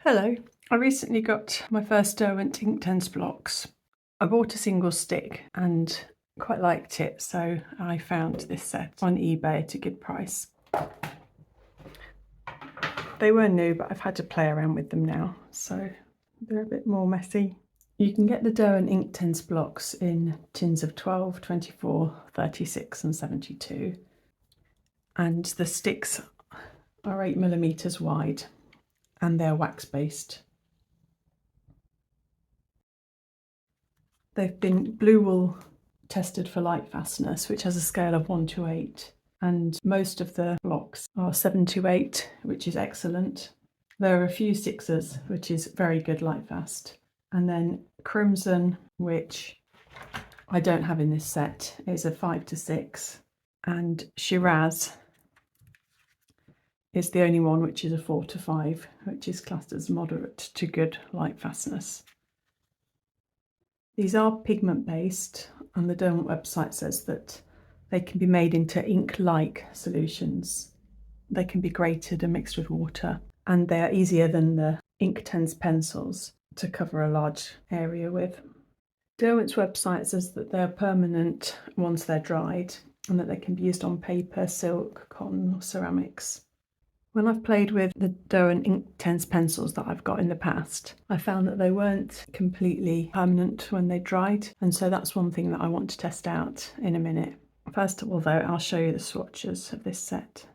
Hello, I recently got my first Derwent Inktense Blocks. I bought a single stick and quite liked it, so I found this set on eBay at a good price. They were new, but I've had to play around with them now, so they're a bit more messy. You can get the Derwent Inktense Blocks in tins of 12, 24, 36 and 72. And the sticks are 8mm wide and they're wax-based. They've been blue wool tested for light fastness, which has a scale of 1 to 8, and most of the blocks are 7 to 8, which is excellent. There are a few 6s, which is very good light fast, and then Crimson, which I don't have in this set, is a 5 to 6, and Shiraz is the only one which is a 4 to 5, which is classed as moderate to good light fastness. These are pigment based, and the Derwent website says that they can be made into ink-like solutions. They can be grated and mixed with water, and they are easier than the Inktense pencils to cover a large area with. Derwent's website says that they're permanent once they're dried, and that they can be used on paper, silk, cotton or ceramics. When I've played with the Derwent Inktense pencils that I've got in the past, I found that they weren't completely permanent when they dried, and so that's one thing that I want to test out in a minute. First of all though, I'll show you the swatches of this set.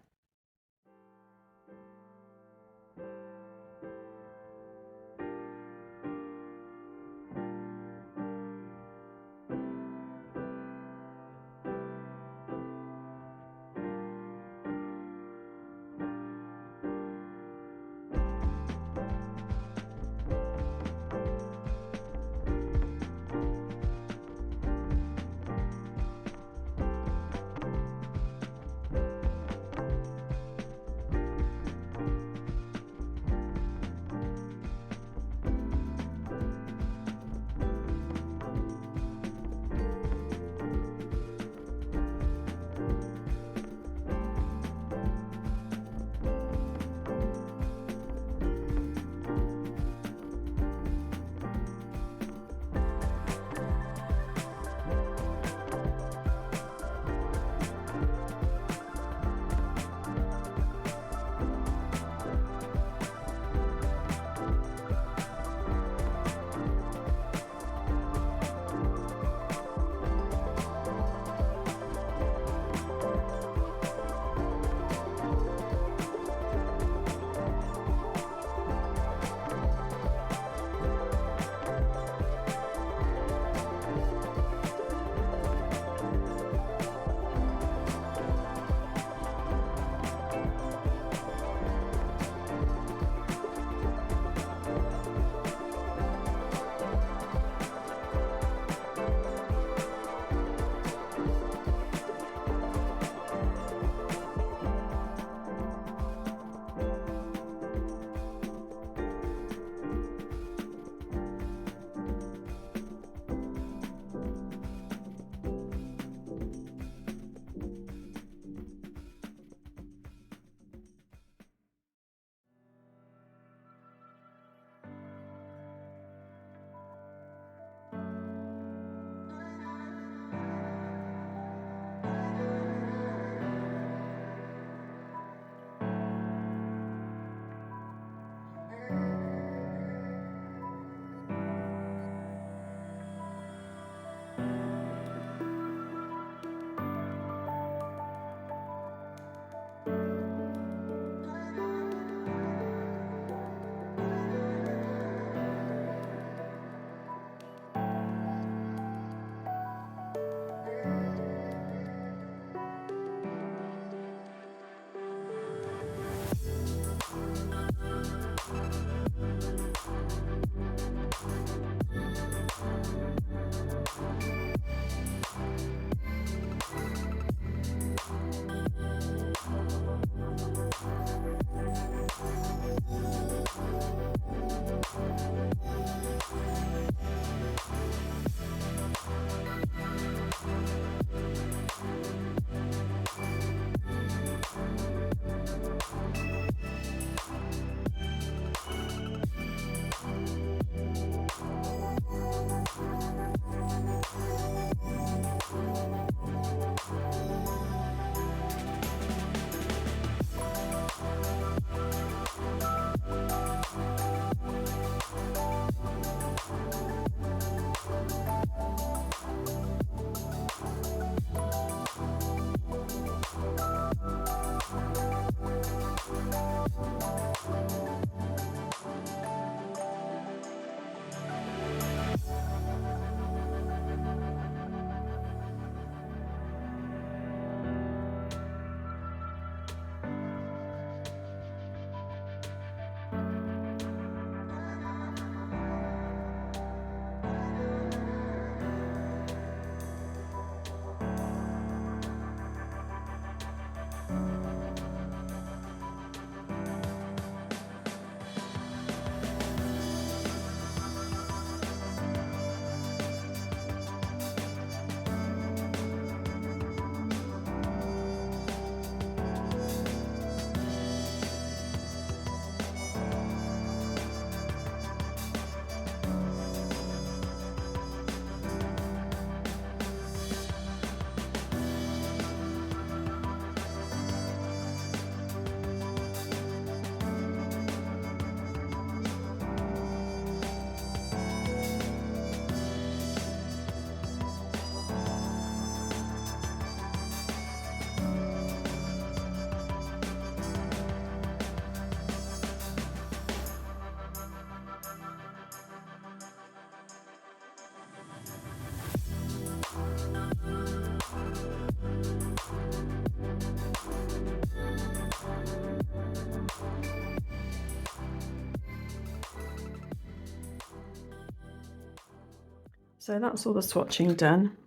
So that's all the swatching done.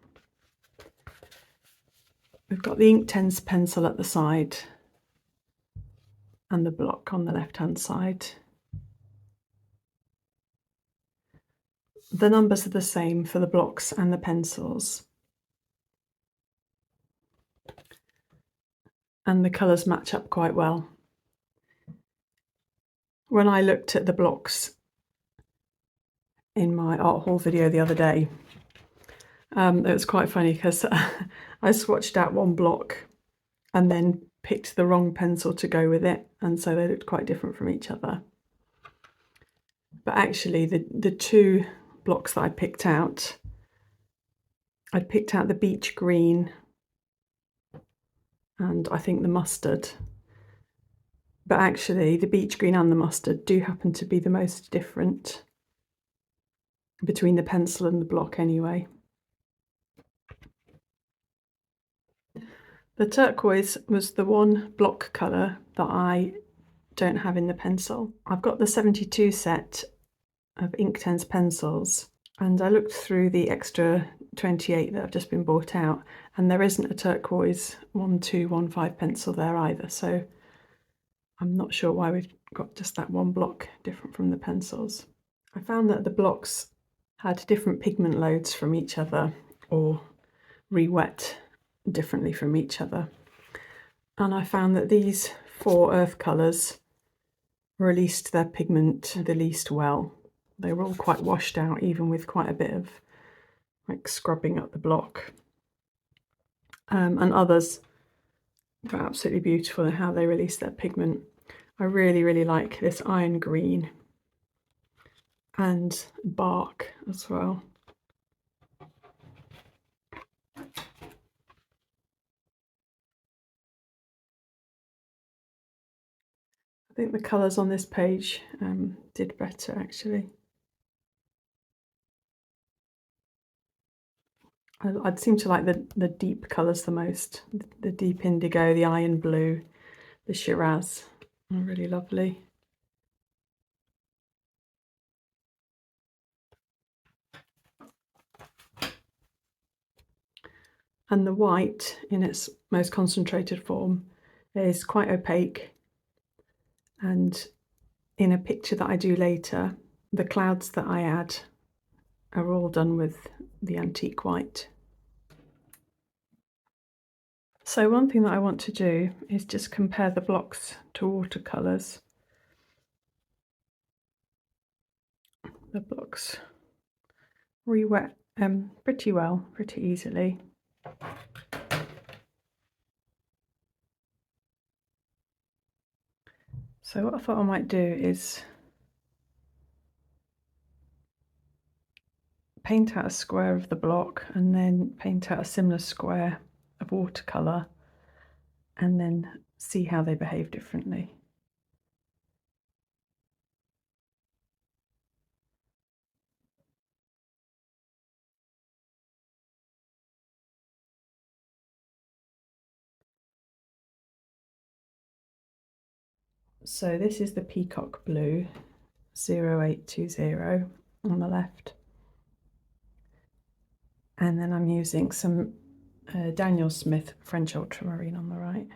We've got the Inktense pencil at the side and the block on the left-hand side. The numbers are the same for the blocks and the pencils. And the colours match up quite well. When I looked at the blocks in my art haul video the other day, it was quite funny because I swatched out one block and then picked the wrong pencil to go with it, and so they looked quite different from each other. But actually the two blocks that I picked out the beach green and I think the mustard. But actually the beach green and the mustard do happen to be the most different between the pencil and the block anyway. The turquoise was the one block colour that I don't have in the pencil. I've got the 72 set of Inktense pencils, and I looked through the extra 28 that have just been bought out, and there isn't a turquoise 1215 pencil there either, so I'm not sure why we've got just that one block different from the pencils. I found that the blocks had different pigment loads from each other, or re-wet differently from each other, and I found that these 4 earth colours released their pigment the least well. They were all quite washed out, even with quite a bit of like scrubbing up the block, and others were absolutely beautiful in how they released their pigment. I really like this iron green and bark as well. I think the colours on this page did better actually. I'd seem to like the deep colours the most. The deep indigo, the iron blue, the Shiraz are really lovely. And the white in its most concentrated form is quite opaque, and in a picture that I do later, the clouds that I add are all done with the antique white. So one thing that I want to do is just compare the blocks to watercolours. The blocks re-wet pretty well, pretty easily. So what I thought I might do is paint out a square of the block and then paint out a similar square of watercolour and then see how they behave differently. So this is the Peacock Blue 0820 on the left, and then I'm using some Daniel Smith French Ultramarine on the right.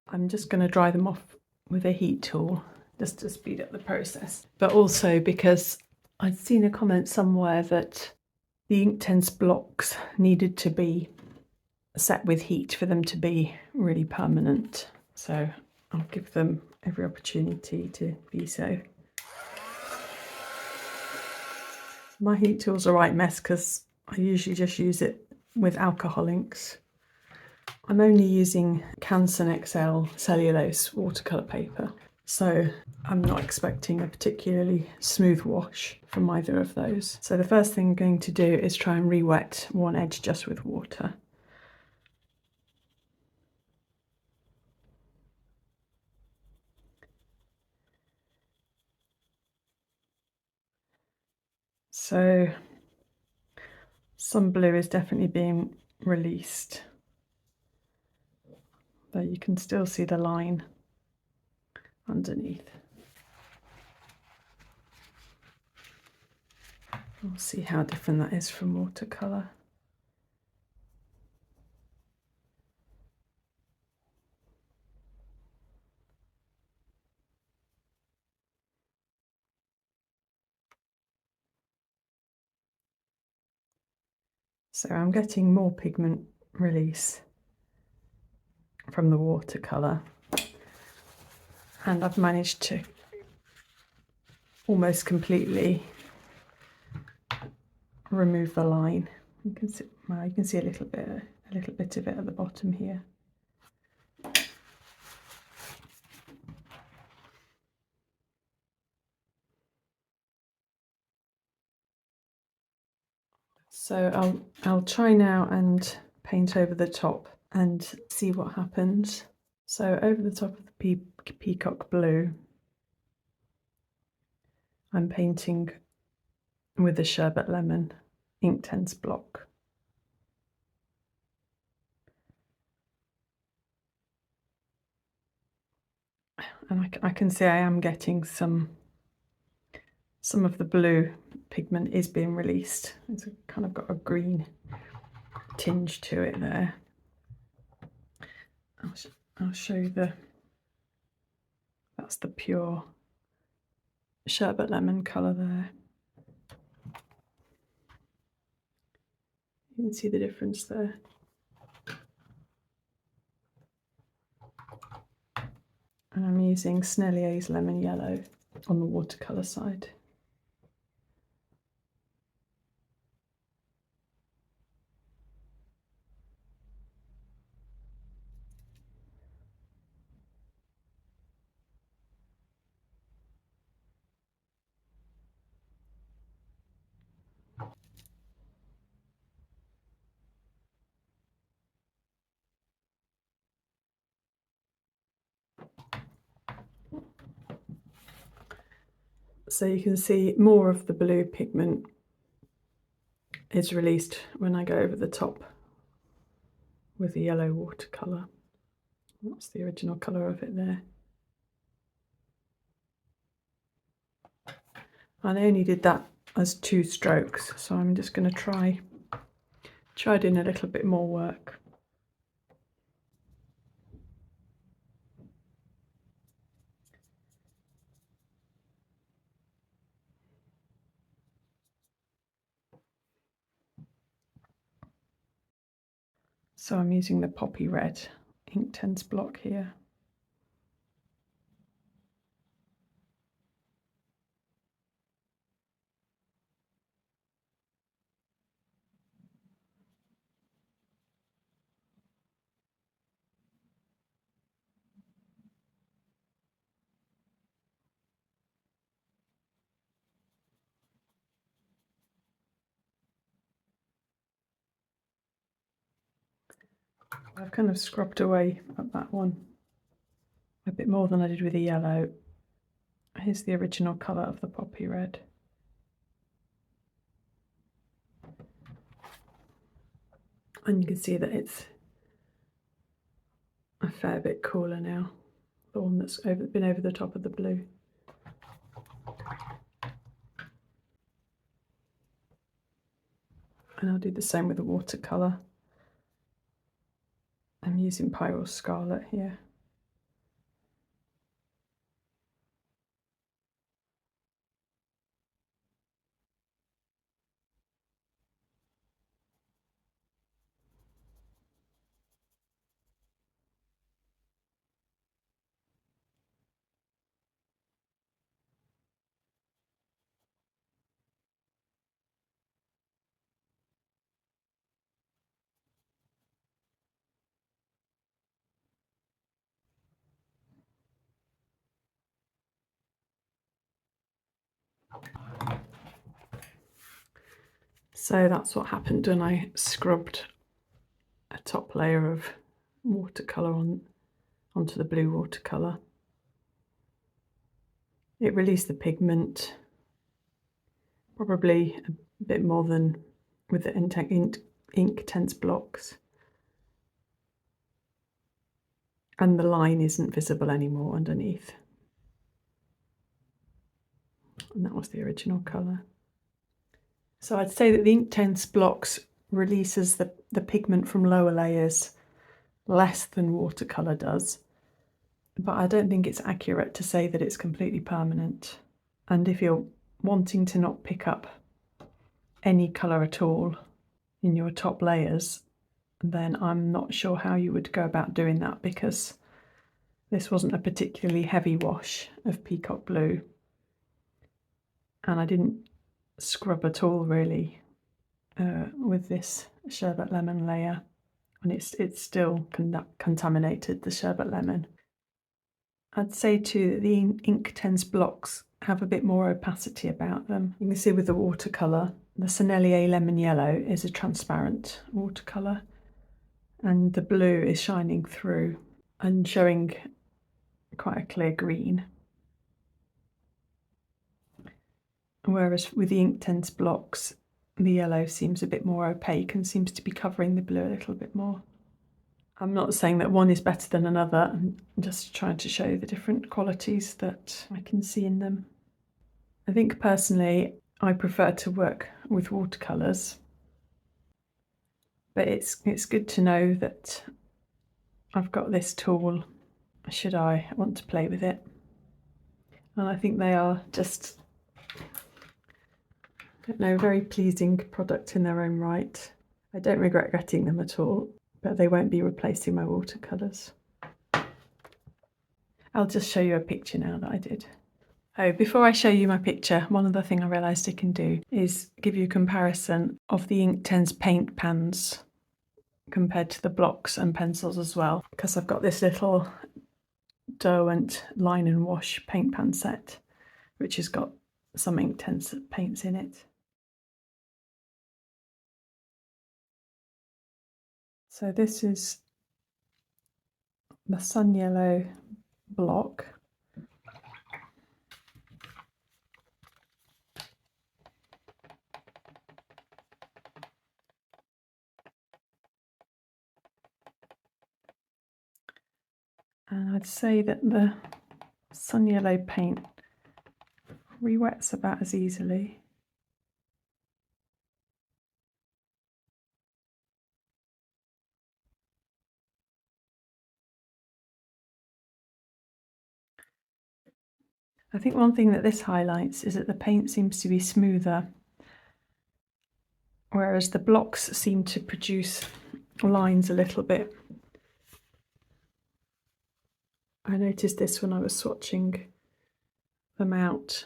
I'm just going to dry them off with a heat tool just to speed up the process, but also because I'd seen a comment somewhere that the Inktense blocks needed to be set with heat for them to be really permanent, so I'll give them every opportunity to be so. My heat tool's a right mess because I usually just use it with alcohol inks. I'm only using Canson XL cellulose watercolour paper, so I'm not expecting a particularly smooth wash from either of those. So the first thing I'm going to do is try and re-wet one edge just with water. So some blue is definitely being released, though you can still see the line underneath. We'll see how different that is from watercolour. So I'm getting more pigment release from the watercolour, and I've managed to almost completely remove the line. You can see, well, you can see a little bit of it at the bottom here. So I'll try now and paint over the top and see what happens. So over the top of the peacock blue, I'm painting with the Sherbet Lemon Inktense Block. And I can see I am getting some of the blue pigment is being released. It's kind of got a green tinge to it there. I'll show you that's the pure Sherbet Lemon colour there. You can see the difference there. And I'm using Snellier's Lemon Yellow on the watercolour side. So you can see more of the blue pigment is released when I go over the top with the yellow watercolour. That's the original colour of it there. And I only did that as 2 strokes, so I'm just going to try doing a little bit more work. So I'm using the Poppy Red Inktense Block here. I've kind of scrubbed away at that one a bit more than I did with the yellow. Here's the original colour of the Poppy Red. And you can see that it's a fair bit cooler now, the one that's been over the top of the blue. And I'll do the same with the watercolour. I'm using Pyrrole Scarlet here. So that's what happened when I scrubbed a top layer of watercolour onto the blue watercolour. It released the pigment probably a bit more than with the Inktense Blocks. And the line isn't visible anymore underneath. And that was the original colour. So I'd say that the Inktense Blocks releases the pigment from lower layers less than watercolour does. But I don't think it's accurate to say that it's completely permanent. And if you're wanting to not pick up any colour at all in your top layers, then I'm not sure how you would go about doing that, because this wasn't a particularly heavy wash of peacock blue. And I didn't scrub at all really with this sherbet lemon layer, and it's still contaminated, the sherbet lemon. I'd say too that the Inktense Blocks have a bit more opacity about them. You can see with the watercolour, the Sennelier Lemon Yellow is a transparent watercolour, and the blue is shining through and showing quite a clear green. Whereas with the Inktense Blocks, the yellow seems a bit more opaque and seems to be covering the blue a little bit more. I'm not saying that one is better than another, I'm just trying to show the different qualities that I can see in them. I think personally I prefer to work with watercolours, but it's good to know that I've got this tool should I want to play with it. And I think they are just, I don't know, very pleasing product in their own right. I don't regret getting them at all, but they won't be replacing my watercolours. I'll just show you a picture now that I did. Oh, before I show you my picture, one other thing I realised I can do is give you a comparison of the Inktense paint pans compared to the blocks and pencils as well, because I've got this little Derwent line and wash paint pan set, which has got some Inktense paints in it. So this is the Sun Yellow block. And I'd say that the Sun Yellow paint re-wets about as easily. I think one thing that this highlights is that the paint seems to be smoother, whereas the blocks seem to produce lines a little bit. I noticed this when I was swatching them out.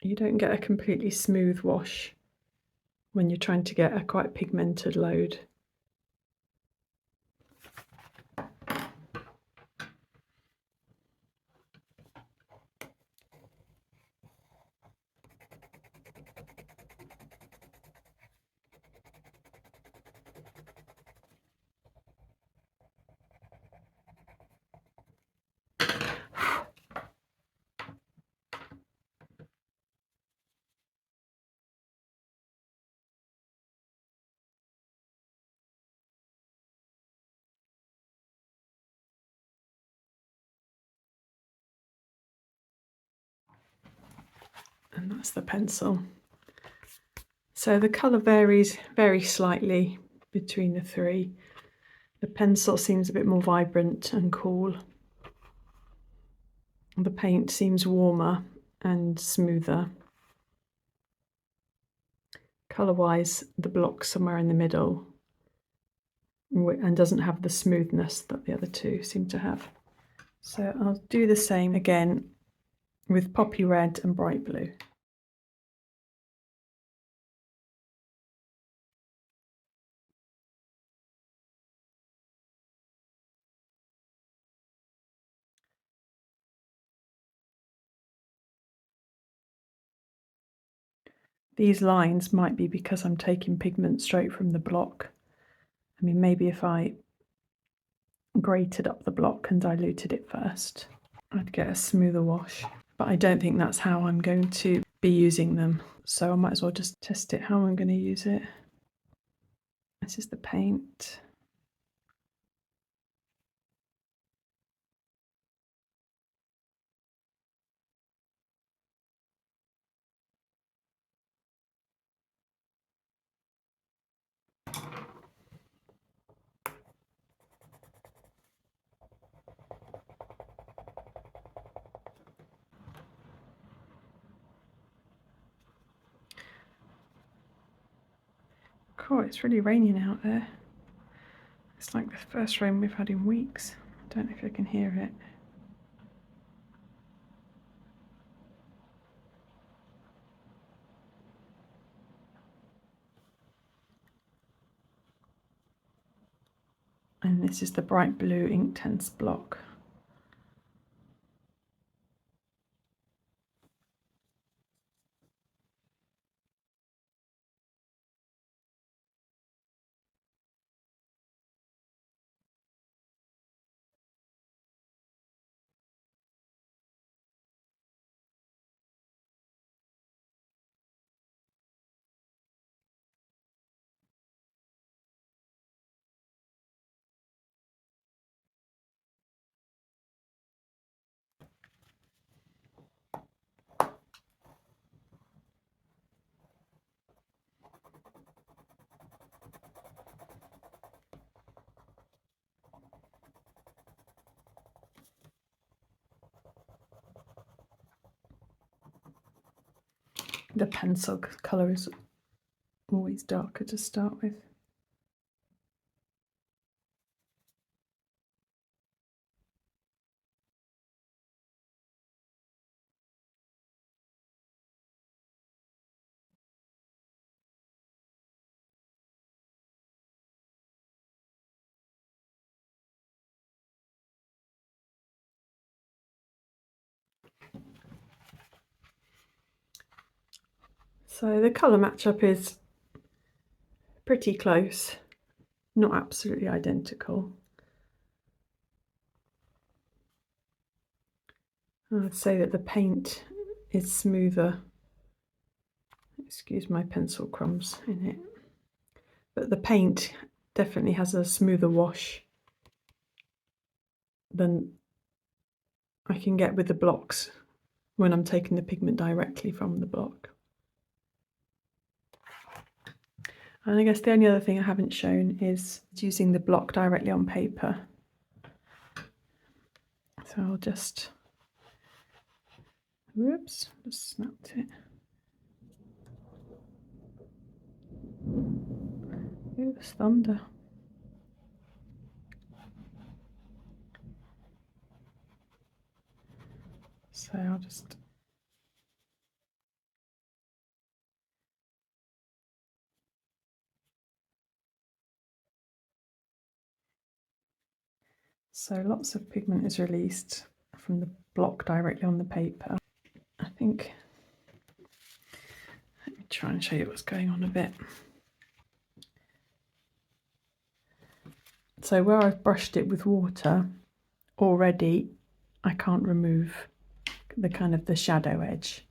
You don't get a completely smooth wash when you're trying to get a quite pigmented load. And that's the pencil. So the colour varies very slightly between the three. The pencil seems a bit more vibrant and cool. The paint seems warmer and smoother. Colour-wise, the block's somewhere in the middle and doesn't have the smoothness that the other two seem to have. So I'll do the same again with poppy red and bright blue. These lines might be because I'm taking pigment straight from the block. I mean, maybe if I grated up the block and diluted it first, I'd get a smoother wash. But I don't think that's how I'm going to be using them, so I might as well just test it how I'm going to use it. This is the paint. Cool, it's really raining out there. It's like the first rain we've had in weeks. I don't know if you can hear it. And this is the bright blue Inktense block. The pencil colour is always darker to start with. So the colour matchup is pretty close, not absolutely identical. I'd say that the paint is smoother. Excuse my pencil crumbs in it. But the paint definitely has a smoother wash than I can get with the blocks when I'm taking the pigment directly from the block. And I guess the only other thing I haven't shown is using the block directly on paper. So I'll just, whoops, just snapped it. Ooh, there's thunder. So I'll just so lots of pigment is released from the block directly on the paper. I think, let me try and show you what's going on a bit. So where I've brushed it with water already, I can't remove the kind of the shadow edge.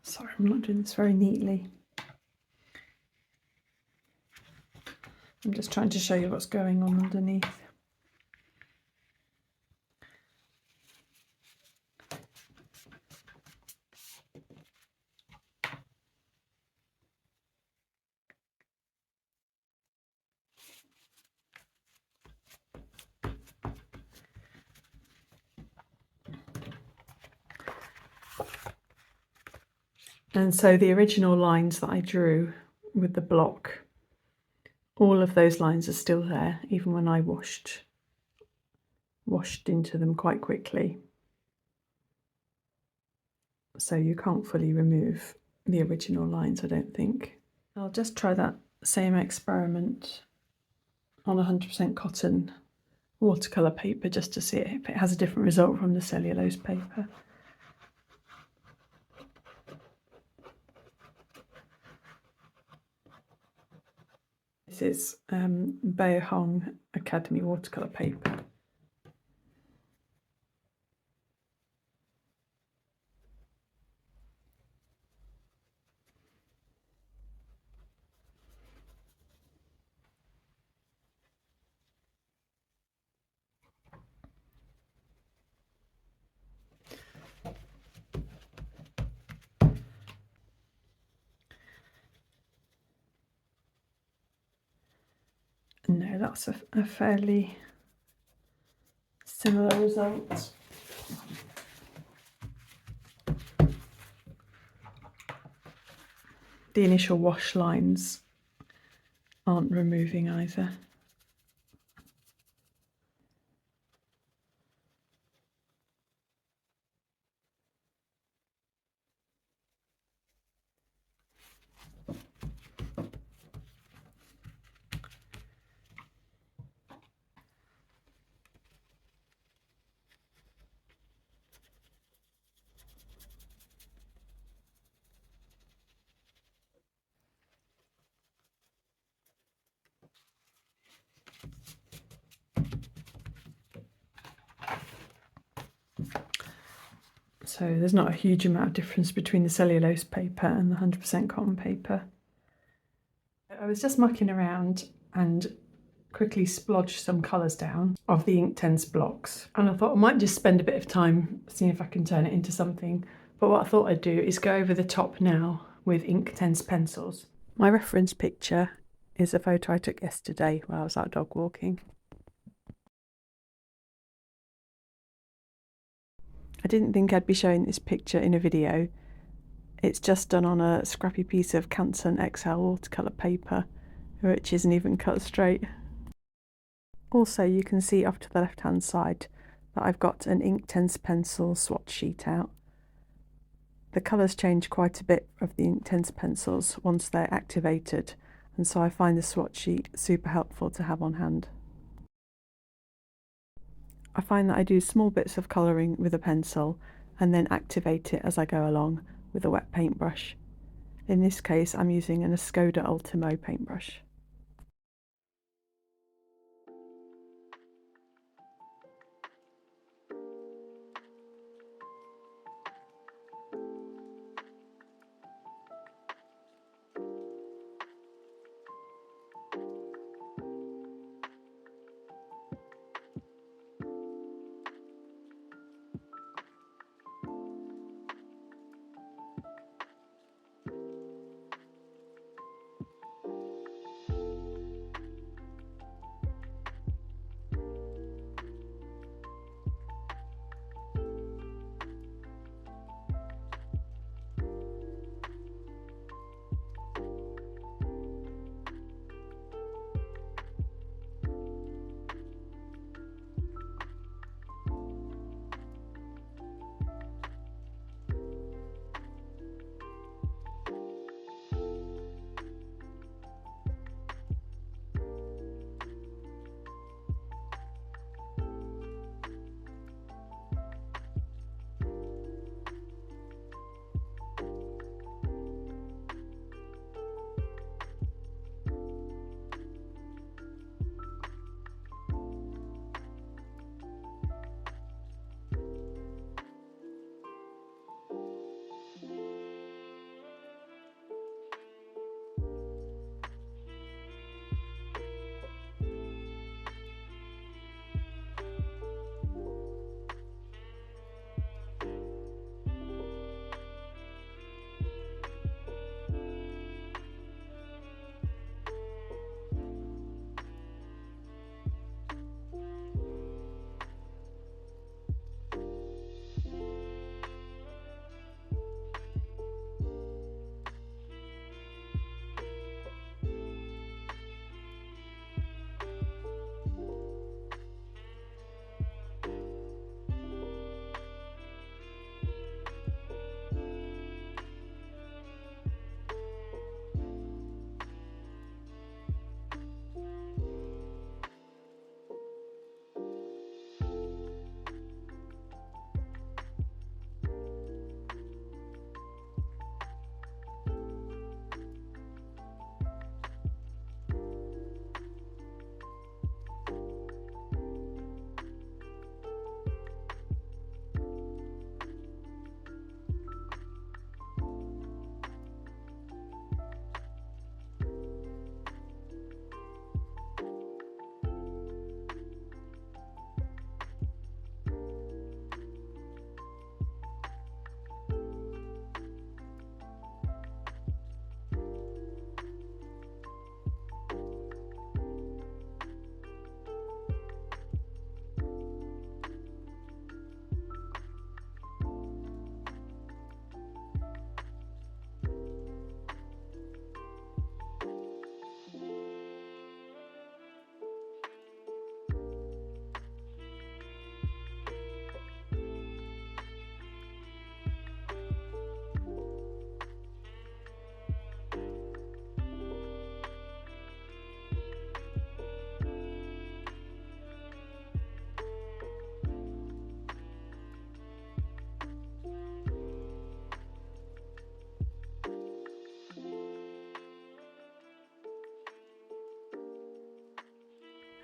Sorry, I'm not doing this very neatly. I'm just trying to show you what's going on underneath. And so the original lines that I drew with the block, all of those lines are still there, even when I washed into them quite quickly. So you can't fully remove the original lines, I don't think. I'll just try that same experiment on 100% cotton watercolour paper just to see if it has a different result from the cellulose paper. This is Beihong Academy watercolour paper. No, that's a fairly similar result. The initial wash lines aren't removing either. So there's not a huge amount of difference between the cellulose paper and the 100% cotton paper. I was just mucking around and quickly splodged some colours down of the Inktense blocks, and I thought I might just spend a bit of time seeing if I can turn it into something. But what I thought I'd do is go over the top now with Inktense pencils. My reference picture is a photo I took yesterday while I was out dog walking. I didn't think I'd be showing this picture in a video. It's just done on a scrappy piece of Canson XL watercolour paper, which isn't even cut straight. Also, you can see off to the left hand side that I've got an Inktense Pencil Swatch sheet out. The colours change quite a bit of the Inktense pencils once they're activated, and so I find the swatch sheet super helpful to have on hand. I find that I do small bits of colouring with a pencil and then activate it as I go along with a wet paintbrush. In this case, I'm using an Skoda Ultimo paintbrush.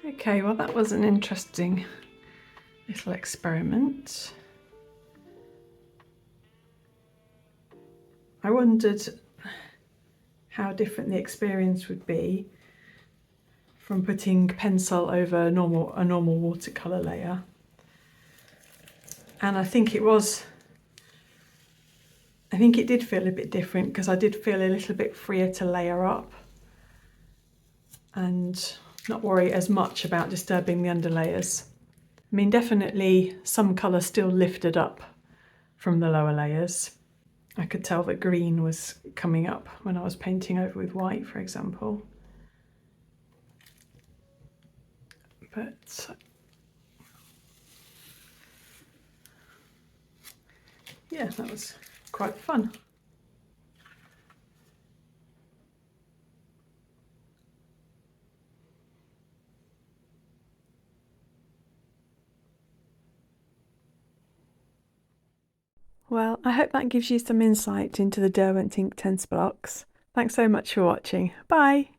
Okay, well that was an interesting little experiment. I wondered how different the experience would be from putting pencil over a normal watercolour layer. And I think it did feel a bit different because I did feel a little bit freer to layer up and not worry as much about disturbing the underlayers. I mean, definitely some colour still lifted up from the lower layers. I could tell that green was coming up when I was painting over with white, for example. But yeah, that was quite fun. Well, I hope that gives you some insight into the Derwent Inktense blocks. Thanks so much for watching. Bye!